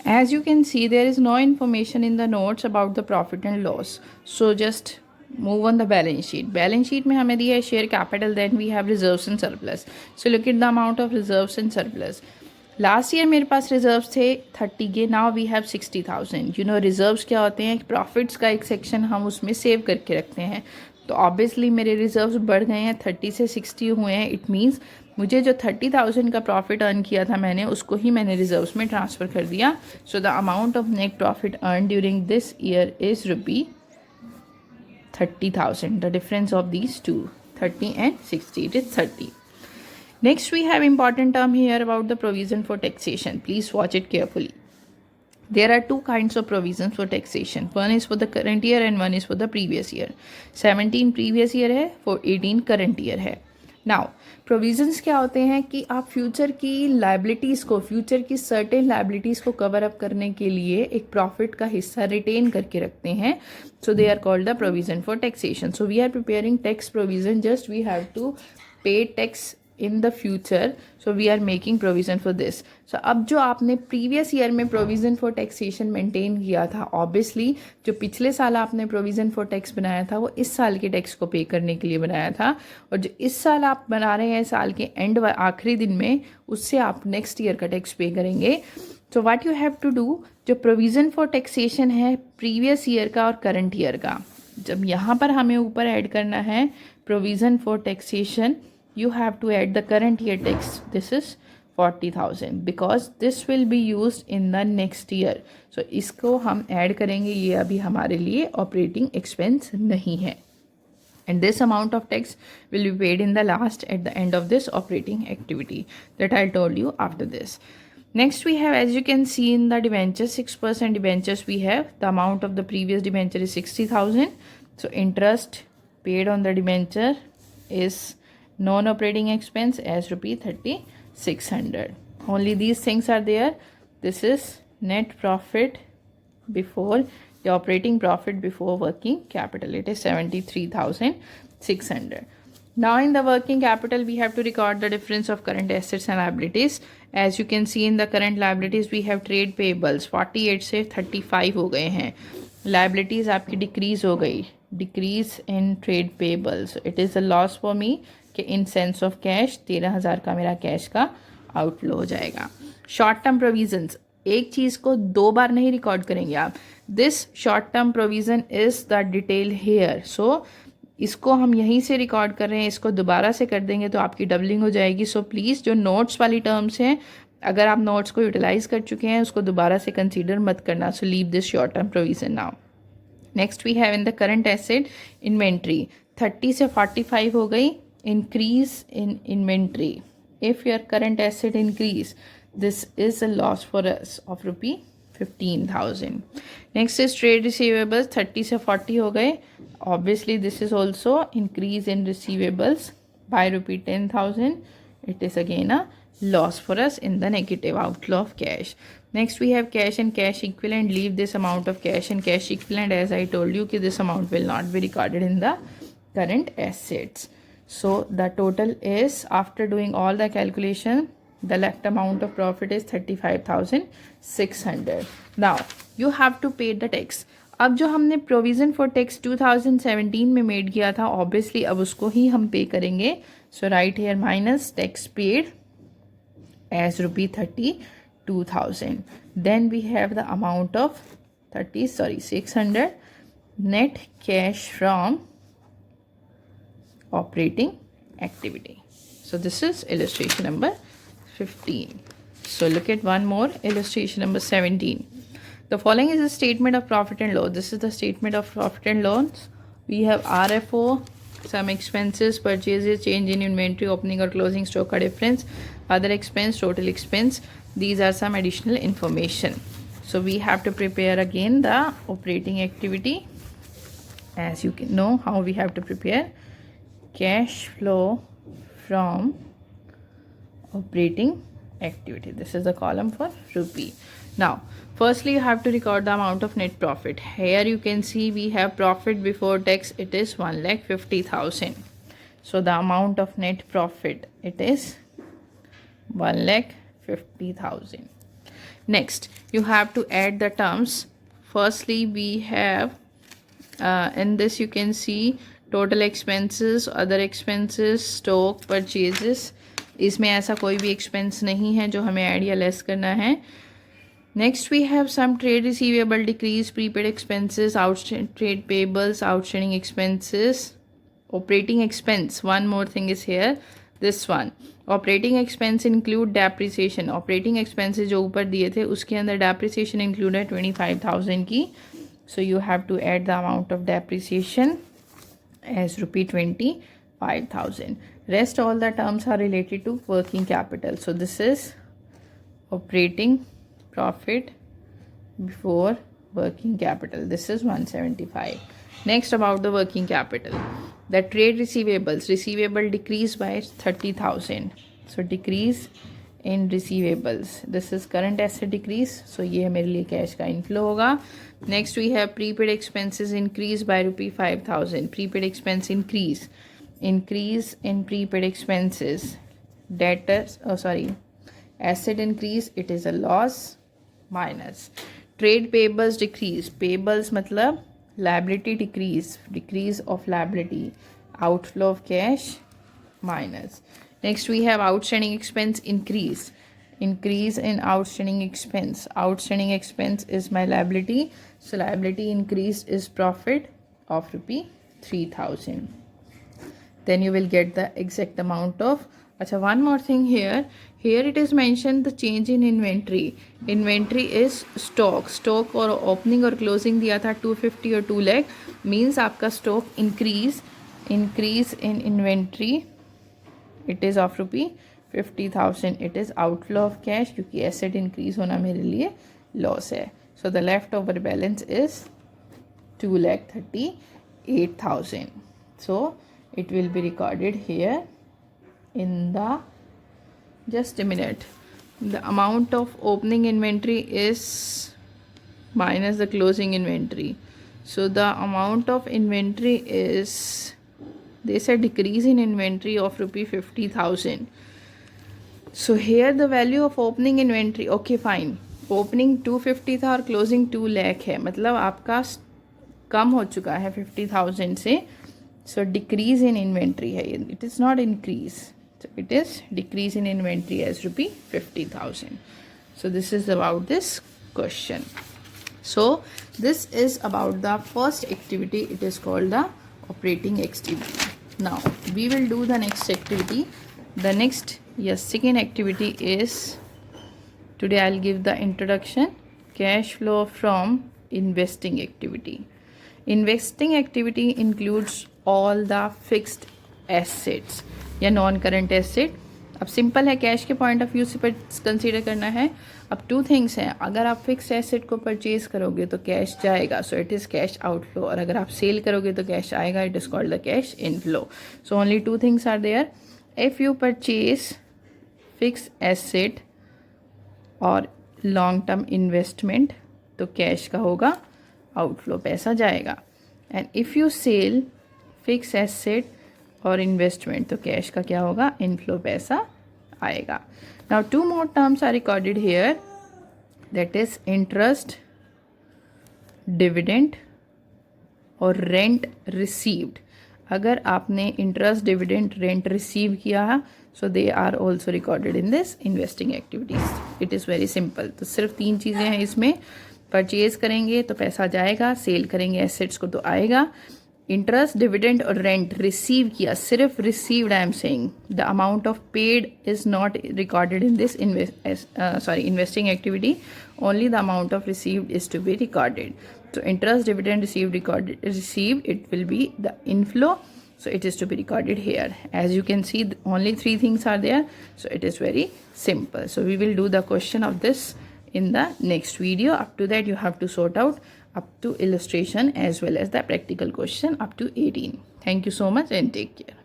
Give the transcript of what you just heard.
As you can see, there is no information in the notes about the profit and loss. So just move on the balance sheet. Balance sheet में हमें दिया है share capital, then we have reserves and surplus. So look at the amount of reserves and surplus. Last year मेरे पास reserves थे 30 K, now we have 60,000. You know reserves क्या होते हैं, प्रॉफिट्स का एक सेक्शन हम उसमें सेव करके रखते हैं. तो ऑब्वियसली मेरे रिजर्व्स बढ़ गए हैं, 30 से 60 हुए हैं. इट मीन्स मुझे जो 30,000 का प्रॉफिट अर्न किया था मैंने, उसको ही मैंने रिजर्व्स में ट्रांसफ़र कर दिया. So the amount of net profit earn during this year is rupee 30,000. The difference of these two, 30 and 60, it is 30. Next we have important term here about the provision for taxation. Please watch it carefully. There are two kinds of provisions for taxation. One is for the current year and one is for the previous year. 17 previous year है, for 18 current year है. Now provisions क्या होते हैं कि आप future की liabilities को, future की सर्टेन लाइबिलिटीज़ को कवर अप करने के लिए एक प्रॉफिट का हिस्सा रिटेन करके रखते हैं. So they are called the provision for taxation. So we are preparing tax provision, just we have to pay tax in the future, so we are making provision for this. So अब जो आपने previous year में provision for taxation maintain किया था, obviously जो पिछले साल आपने provision for tax बनाया था वो इस साल के टैक्स को पे करने के लिए बनाया था, और जो इस साल आप बना रहे हैं साल के एंड आखिरी दिन में, उससे आप नेक्स्ट ईयर का टैक्स पे करेंगे. So what you have to do, जो प्रोविज़न फॉर टैक्सेशन है प्रीवियस ईयर का और करंट ईयर का, जब यहाँ पर हमें ऊपर ऐड करना है provision for taxation, you have to add the current year tax. This is 40,000 because this will be used in the next year. So इसको हम ऐड करेंगे, ये अभी हमारे लिए ऑपरेटिंग एक्सपेंस नहीं है. And this amount of tax will be paid in the last at the end of this operating activity that I told you after this. Next we have, as you can see in the debentures, 6% debentures we have. The amount of the previous debenture is 60,000. So interest paid on the debenture is non-operating expense as rupee 3,600. Only these things are there. This is net profit before the operating profit before working capital. It is 73,600. Now in the working capital we have to record the difference of current assets and liabilities. As you can see in the current liabilities we have trade payables 48 से 35 हो गए हैं. Liabilities आपकी decrease हो गई, decrease in trade payables. It is a loss for me कि in sense of cash 13,000 का मेरा कैश का आउटफ्लो हो जाएगा. शॉर्ट टर्म प्रोविजंस, एक चीज़ को दो बार नहीं रिकॉर्ड करेंगे आप. This short term provision is the detail here. So इसको हम यहीं से रिकॉर्ड कर रहे हैं, इसको दोबारा से कर देंगे तो आपकी डबलिंग हो जाएगी. सो प्लीज़ जो नोट्स वाली टर्म्स हैं, अगर आप नोट्स को यूटिलाइज़ कर चुके हैं उसको दोबारा से कंसीडर मत करना. So leave this short term provision now. Next we have in the current asset inventory 30 से 45 हो गई. Increase in inventory. If your current asset increase, this is a loss for us of rupee 15,000. Next is trade receivables 30 से 40 हो गए. Obviously this is also increase in receivables by rupee 10,000. It is again a loss for us in the negative outflow of cash. Next we have cash and cash equivalent. Leave this amount of cash and cash equivalent, as I told you कि this amount will not be recorded in the current assets. So the total is, after doing all the calculation, the left amount of profit is 35,600. Now you have to pay the tax. अब जो हमने provision for tax 2017 में made किया था, obviously अब उसको ही हम pay करेंगे. So right here minus tax paid as rupee 32,000. Then we have the amount of 600 net cash from operating activity. So this is illustration number 15. So look at one more, illustration number 17. The following is a statement of profit and loss. This is the statement of profit and loss. We have RFO, some expenses, purchases, change in inventory, opening or closing stock difference, other expense, total expense. These are some additional information. So we have to prepare again the operating activity. As you can know how we have to prepare cash flow from operating activity. This is the column for rupee. Now firstly you have to record the amount of net profit. Here you can see we have profit before tax, it is 1,50,000. So the amount of net profit, it is 1,50,000. Next, you have to add the terms. Firstly, we have in this you can see total expenses, other expenses, stock purchases. इसमें ऐसा कोई भी expense नहीं है जो हमें add या less करना है. Next, we have some trade receivable decrease, prepaid expenses, outstanding trade payables, outstanding expenses, operating expense. One more thing is here, this one. Operating expense include depreciation. Operating expenses जो ऊपर दिए थे उसके अंदर depreciation include है 25,000 की. So you have to add the amount of depreciation as rupee 25,000. Rest all the terms are related to working capital. So this is operating profit before working capital. This is 175. Next, about the working capital. The trade receivables. Receivable decreased by 30,000. So decrease in receivables. This is current asset decrease. So ये मेरे लिए cash का inflow होगा. Next, we have prepaid expenses increased by rupee 5,000. Prepaid expense increase. Increase in prepaid expenses. Debtors, asset increase, it is a loss. Minus. Trade payables decrease. Payables मतलब liability decrease. Decrease of liability. Outflow of cash. Minus. Next, we have outstanding expense increase. Increase in outstanding expense. Outstanding expense is my liability. So liability increase is profit of rupee 3,000. Then you will get the exact amount of. Achha, one more thing here. Here it is mentioned the change in inventory. Inventory is stock. Stock और opening और closing दिया था 250 और 2 lakh. Means आपका stock increase. Increase in inventory. It is of rupee 50,000. It is outflow of cash क्योंकि asset increase होना मेरे लिए loss है. So the leftover balance is 2,38,000. So it will be recorded here in the, just a minute, the amount of opening inventory is minus the closing inventory. So the amount of inventory is, they said decrease in inventory of rupee 50,000. So here the value of opening inventory, okay fine, opening 250 था और closing 2 lakh है, मतलब आपका कम हो चुका है 50,000 से. So decrease in inventory है, it is not increase. So it is decrease in inventory as rupee 50,000. So this is about this question. So this is about the first activity. It is called the operating activity. Now we will do the next activity. The next, second activity is, today I'll give the introduction, cash flow from investing activity. Investing activity includes all the fixed assets या non current asset. अब simple है, cash के point of view से consider करना है. अब 2 things हैं, अगर आप फिक्स एसेट को परचेज करोगे तो कैश जाएगा, so it is cash outflow, और अगर आप सेल करोगे तो कैश आएगा, it is called the cash inflow. So only 2 things are there. If you purchase fix asset और लॉन्ग टर्म इन्वेस्टमेंट तो कैश का होगा आउटफ्लो, पैसा जाएगा. And if you sell fix asset और इन्वेस्टमेंट तो कैश का क्या होगा, इनफ्लो, पैसा आएगा. Now 2 more terms are recorded here, that is interest, dividend और रेंट रिसीव्ड. अगर आपने इंटरेस्ट, डिविडेंड, रेंट रिसीव किया so they are also recorded in this investing activities. It is very simple. तो सिर्फ 3 चीज़ें हैं इसमें. परचेज करेंगे तो पैसा जाएगा, सेल करेंगे एसेट्स को तो आएगा. इंटरेस्ट, डिविडेंड और रेंट रिसीव किया, सिर्फ received I am saying. The amount of paid is not recorded in this investing activity. Only the amount of received is to be recorded. So interest, dividend received, it will be the inflow. So it is to be recorded here. As you can see, only 3 things are there. So it is very simple. So we will do the question of this in the next video. Up to that, you have to sort out up to illustration as well as the practical question up to 18. Thank you so much and take care.